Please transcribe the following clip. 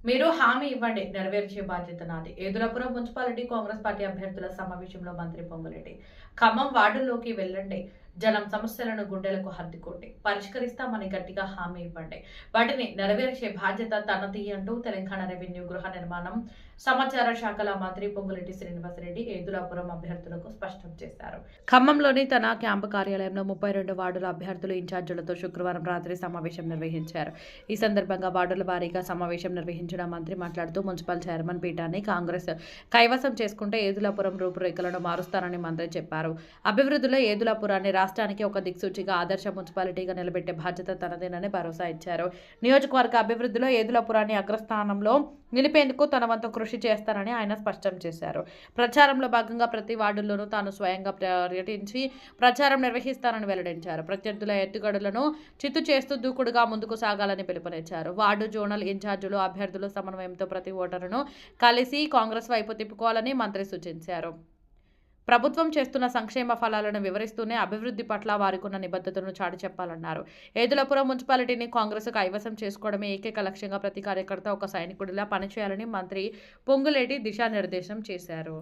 మీరు హామీ ఇవ్వండి, నెరవేర్చే బాధ్యత నాది. ఏదులాపురం మున్సిపాలిటీ కాంగ్రెస్ పార్టీ అభ్యర్థుల సమావేశంలో మంత్రి పొంగులేటి. ఖమ్మం వార్డుల్లోకి వెళ్ళండి, జనం సమస్యలను గుండెలకు హత్తుకోండి, పరిష్కరిస్తామని గట్టిగా హామీ ఇవ్వండి, వాటిని నెరవేర్చే బాధ్యత తనది అంటూ తెలంగాణ రెవెన్యూ, గృహ నిర్మాణం, సమాచార శాఖల మంత్రి పొంగులేటి శ్రీనివాసరెడ్డి ఏదులాపురం అభ్యర్థులకు స్పష్టం చేశారు. ఖమ్మంలోని తన క్యాంపు కార్యాలయంలో 32 వార్డుల అభ్యర్థులు, ఇన్ఛార్జీలతో శుక్రవారం రాత్రి సమావేశం నిర్వహించారు. ఈ సందర్భంగా వార్డుల వారీగా సమావేశం నిర్వహించిన మంత్రి మాట్లాడుతూ మున్సిపల్ చైర్మన్ పీఠాన్ని కాంగ్రెస్ కైవసం చేసుకుంటే ఏదులాపురం రూపురేఖలను మారుస్తానని మంత్రి చెప్పారు. అభివృద్ధిలో ఏదులాపురాన్ని రాష్ట్రానికి ఒక దిక్సూచిగా, ఆదర్శ మున్సిపాలిటీగా నిలబెట్టే బాధ్యత తనదేనని భరోసా ఇచ్చారు. నియోజకవర్గ అభివృద్ధిలో ఏదులాపురాన్ని అగ్రస్థానంలో నిలిపేందుకు తన వంతు కృషి చేస్తానని ఆయన స్పష్టం చేశారు. ప్రచారంలో భాగంగా ప్రతి వార్డుల్లోనూ తాను స్వయంగా పర్యటించి ప్రచారం నిర్వహిస్తానని వెల్లడించారు. ప్రత్యర్థుల ఎత్తుగడలను చిత్తు చేస్తూ దూకుడుగా ముందుకు సాగాలని పిలుపునిచ్చారు. వార్డు, జోనల్ ఇన్ఛార్జీలు, అభ్యర్థుల సమన్వయంతో ప్రతి ఓటరును కలిసి కాంగ్రెస్ వైపు తిప్పుకోవాలని మంత్రి సూచించారు. ప్రభుత్వం చేస్తున్న సంక్షేమ ఫలాలను వివరిస్తూనే అభివృద్ధి పట్ల వారికున్న నిబద్ధతను చాటి చెప్పాలన్నారు. ఏదులాపురం మున్సిపాలిటీని కాంగ్రెస్ కైవసం చేసుకోవడమే ఏకైక లక్ష్యంగా ప్రతి కార్యకర్త ఒక సైనికుడిలా పనిచేయాలని మంత్రి పొంగులేటి దిశానిర్దేశం చేశారు.